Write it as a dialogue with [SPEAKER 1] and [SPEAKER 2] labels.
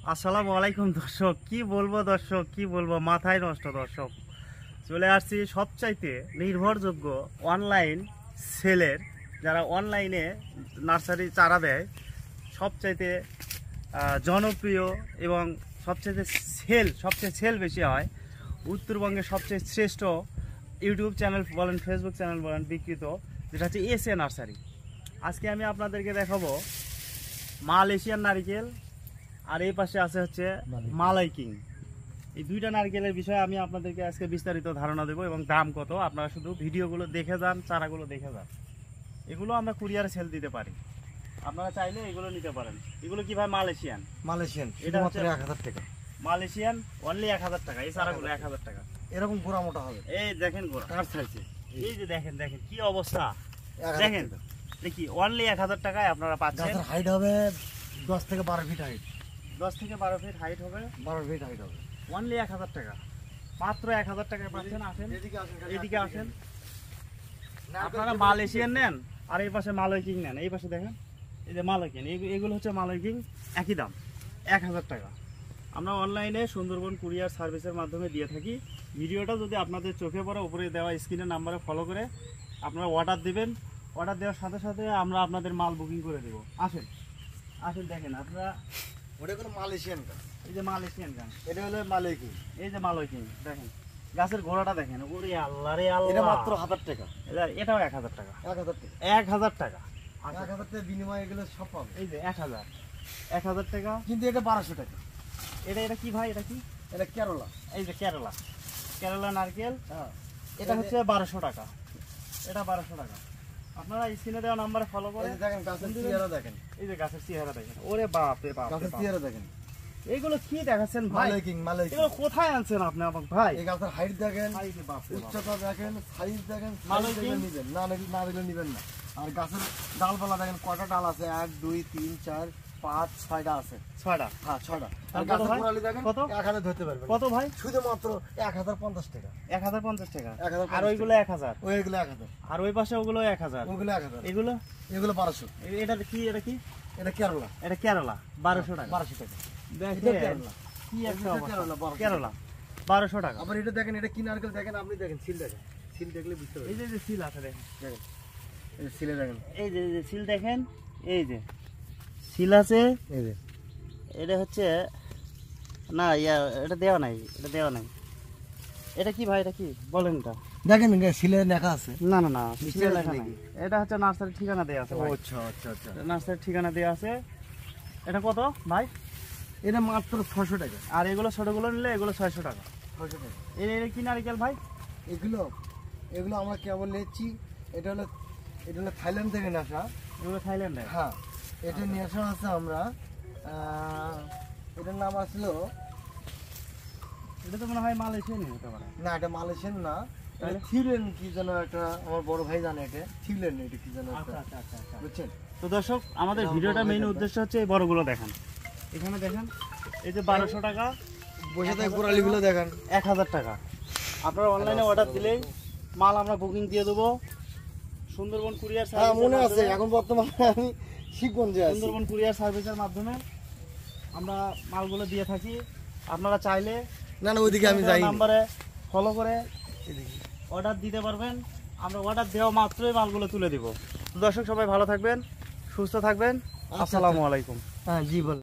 [SPEAKER 1] আসসালামু আলাইকুম দর্শক, কি বলবো দর্শক, কি বলবো, মাথায় নষ্ট দর্শক। চলে আসছি সবচাইতে নির্ভরযোগ্য অনলাইন সেলের, যারা অনলাইনে নার্সারি চারা দেয়, সবচাইতে জনপ্রিয় এবং সবচেয়ে সেল বেশি হয়, উত্তরবঙ্গের সবচেয়ে শ্রেষ্ঠ ইউটিউব চ্যানেল বলেন, ফেসবুক চ্যানেল বলেন, বিক্রিত, যেটা হচ্ছে এসএ নার্সারি। আজকে আমি আপনাদেরকে দেখাবো মালয়েশিয়ান নারিকেল, আর এই পাশে আছে হচ্ছে মালাই কিং। এই দুইটা নারকেলের বিষয়ে আমি আপনাদেরকে আজকে বিস্তারিত ধারণা দেবো এবং দাম কত। আপনারা শুধু ভিডিওগুলো দেখে যান, চারাগুলো দেখে যান। এগুলো আমরা কুরিয়ারে সেল দিতে পারি, আপনারা চাইলে এগুলো নিতে পারেন। এগুলো কি ভাই? মালয়েশিয়ান
[SPEAKER 2] এটা মাত্র 1000 টাকা।
[SPEAKER 1] মালয়েশিয়ান অনলি 1000 টাকা। এই চারাগুলো 1000 টাকা।
[SPEAKER 2] এরকম গোড়া মোটা হবে।
[SPEAKER 1] এই দেখেন গোড়া কার ছাইছে, এই যে দেখেন দেখেন কি অবস্থা, দেখেন দেখি অনলি 1000 টাকায় আপনারা পাচ্ছেন।
[SPEAKER 2] গাছের হাইট হবে 10 থেকে 12 ফিট হাইট।
[SPEAKER 1] 10 থেকে 12 ফিট হাইট হবে,
[SPEAKER 2] 12 ফিট হাইট হবে।
[SPEAKER 1] অনলি 1000 টাকা, মাত্র 1000 টাকায় পাচ্ছেন। আসেন এদিকে আসেন, আপনারা মালয়েশিয়ান নেন আর এই পাশে মালয় কিং নেন। এই পাশে দেখেন, এই যে মালয় কিং, এগুলো হচ্ছে মালয় কিং, একই দাম 1000 টাকা। আমরা অনলাইনে সুন্দরবন কুরিয়ার সার্ভিসের মাধ্যমে দিয়ে থাকি। ভিডিওটা যদি আপনাদের চোখে পড়ে, উপরে দেওয়া স্ক্রিনের নাম্বারে ফলো করে আপনারা অর্ডার দেবেন। অর্ডার দেওয়ার সাথে সাথে আমরা আপনাদের মাল বুকিং করে দেবো। আসেন আসেন, দেখেন আপনারা,
[SPEAKER 2] ওটা কোনো মালয়েশিয়ান গাছ।
[SPEAKER 1] এই যে মালয়েশিয়ান গাছ,
[SPEAKER 2] এটা হলো মালয় কিং।
[SPEAKER 1] এই যে মালয় কিং, দেখেন গাছের গোড়াটা দেখেন, ওরে আল্লাহ রে আল্লাহ।
[SPEAKER 2] এটা মাত্র 1000 টাকা।
[SPEAKER 1] এটাও 1000 টাকা।
[SPEAKER 2] 1000 টাকা।
[SPEAKER 1] 1000 টাকা।
[SPEAKER 2] 1000 টাকার বিনিময়ে এগুলো সব পাবে।
[SPEAKER 1] এই যে 1000 টাকা।
[SPEAKER 2] কিন্তু এটা 1200 টাকা।
[SPEAKER 1] এটা কি ভাই? এটা কি?
[SPEAKER 2] এটা কেরালা।
[SPEAKER 1] এই যে কেরালা নারকেল,
[SPEAKER 2] হ্যাঁ,
[SPEAKER 1] এটা হচ্ছে 1200 টাকা। এটা 1200 টাকা। আপনারা স্ক্রিনে দেওয়া নাম্বারে ফলো করে
[SPEAKER 2] দেখেন গাছের চেহারা দেখেন।
[SPEAKER 1] এই যে গাছের চেহারা দেখেন, ওরে বাপ রে বাপ।
[SPEAKER 2] গাছের চেহারা দেখেন।
[SPEAKER 1] এইগুলো কি দেখাচ্ছেন ভাই?
[SPEAKER 2] মালয় কিং।
[SPEAKER 1] এগুলো কোথায় আনছেন আপনি আমাকে ভাই?
[SPEAKER 2] এই গাছের হাইট দেখেন,
[SPEAKER 1] ভাই রে বাপ রে বাপ।
[SPEAKER 2] উচ্চতা দেখেন, সাইজ দেখেন।
[SPEAKER 1] মালয় কিং
[SPEAKER 2] নিবেন না, না দিলে নিবেন না। আর গাছের ডালপালা দেখেন, কয়টা ডাল আছে? 1 2 3 4 5 6টা আছে।
[SPEAKER 1] 6টা?
[SPEAKER 2] হ্যাঁ, 6টা। আর
[SPEAKER 1] আর
[SPEAKER 2] গাছের
[SPEAKER 1] ভাই?
[SPEAKER 2] গোড়ালি দেখেন,
[SPEAKER 1] কত?
[SPEAKER 2] 1000 ধরতে পারবেন।
[SPEAKER 1] কত ভাই?
[SPEAKER 2] শুধুমাত্র 1050 টাকা।
[SPEAKER 1] 1050 টাকা।
[SPEAKER 2] 1050
[SPEAKER 1] আর ওইগুলো 1000।
[SPEAKER 2] ওইগুলো 1000।
[SPEAKER 1] আর ওই পাশে ওগুলো 1000।
[SPEAKER 2] ওইগুলো 1000।
[SPEAKER 1] এগুলো
[SPEAKER 2] এগুলো 1200।
[SPEAKER 1] এটা কি? এটা কি?
[SPEAKER 2] এটা কেরালা।
[SPEAKER 1] এটা কেরালা, 1200 টাকা।
[SPEAKER 2] 1200 টাকা।
[SPEAKER 1] দেখেন
[SPEAKER 2] এটা কেরালা।
[SPEAKER 1] কি একটা
[SPEAKER 2] এটা
[SPEAKER 1] অবস্থা।
[SPEAKER 2] কেরালা, 1200
[SPEAKER 1] কেরালা 1200 টাকা।
[SPEAKER 2] আবার এটা দেখেন, এটা কি নারকেল দেখেন, আপনি দেখেন, সিল দেখেন। সিল দেখলে বুঝতে
[SPEAKER 1] এই
[SPEAKER 2] পারবেন।
[SPEAKER 1] যে সিল আছে দেখেন,
[SPEAKER 2] দেখেন এই সিলে দেখেন।
[SPEAKER 1] এই যে সিল দেখেন, এই যে সিল আছে।
[SPEAKER 2] এই যে
[SPEAKER 1] এটা হচ্ছে না, এটা দেওয়া নাই, এটা দেওয়া নাই। এটা কি ভাই? এটা কি বলেন? এটা
[SPEAKER 2] দেখেন সিলে লেখা আছে।
[SPEAKER 1] না না না,
[SPEAKER 2] নিচে
[SPEAKER 1] সিলে
[SPEAKER 2] আছে
[SPEAKER 1] লেখা নাই।
[SPEAKER 2] নাকি?
[SPEAKER 1] এটা হচ্ছে নার্সারির ঠিকানা দেওয়া আছে ভাই।
[SPEAKER 2] আচ্ছা আচ্ছা আচ্ছা।
[SPEAKER 1] নার্সারির ঠিকানা দেওয়া আছে। এটা কত ভাই?
[SPEAKER 2] এটা মাত্র 600 টাকা।
[SPEAKER 1] আর এগুলো ছোটগুলো নিলে এগুলো 600 টাকা।
[SPEAKER 2] 600 টাকা।
[SPEAKER 1] এটা কি নারকেল ভাই?
[SPEAKER 2] এগুলো এগুলো আমরা কেবল নিচ্ছি। এটা হলো থাইল্যান্ড থেকে নিয়ে আসা।
[SPEAKER 1] এগুলো থাইল্যান্ডে?
[SPEAKER 2] হ্যাঁ, এটা নিয়ে আসা আছে আমরা। এটার নাম আসলো,
[SPEAKER 1] এটা তো মনে হয় মালয়েশিয়ান হতে পারে।
[SPEAKER 2] না এটা মালয়েশিয়ান না,
[SPEAKER 1] তাহলে?
[SPEAKER 2] থিউল্যান্ড কি যেন একটা, আমার বড় ভাই জানে এটা। থিউল্যান্ড এটা কি যেন একটা,
[SPEAKER 1] আচ্ছা আচ্ছা আচ্ছা।
[SPEAKER 2] বুঝছেন?
[SPEAKER 1] তো দর্শক, আমাদের ভিডিওটা মেইন উদ্দেশ্য হচ্ছে এই বড়গুলো দেখেন। এখানে দেখেন, এই যে 1200 টাকা,
[SPEAKER 2] বসে থাকে গোড়ালিগুলো দেখেন।
[SPEAKER 1] 1000 টাকা। আপনারা অনলাইনে অর্ডার দিলেই মাল আমরা বুকিং দিয়ে দেবো। সুন্দরবন কুরিয়ার
[SPEAKER 2] হ্যাঁ,
[SPEAKER 1] সার্ভিস,
[SPEAKER 2] মনে আছে। এখন বর্তমানে আমি শিবগঞ্জে আছি।
[SPEAKER 1] সুন্দরবন কুরিয়ার সার্ভিসের মাধ্যমে আমরা মালগুলো দিয়ে থাকি। আপনারা চাইলে
[SPEAKER 2] না না, ওইদিকে আমি যাই।
[SPEAKER 1] নাম্বারে ফলো করে অর্ডার দিতে পারবেন। আমরা অর্ডার দেওয়া মাত্রই মালগুলো তুলে দিব। দর্শক সবাই ভালো থাকবেন, সুস্থ থাকবেন। আসসালামু আলাইকুম।
[SPEAKER 2] হ্যাঁ জি বল।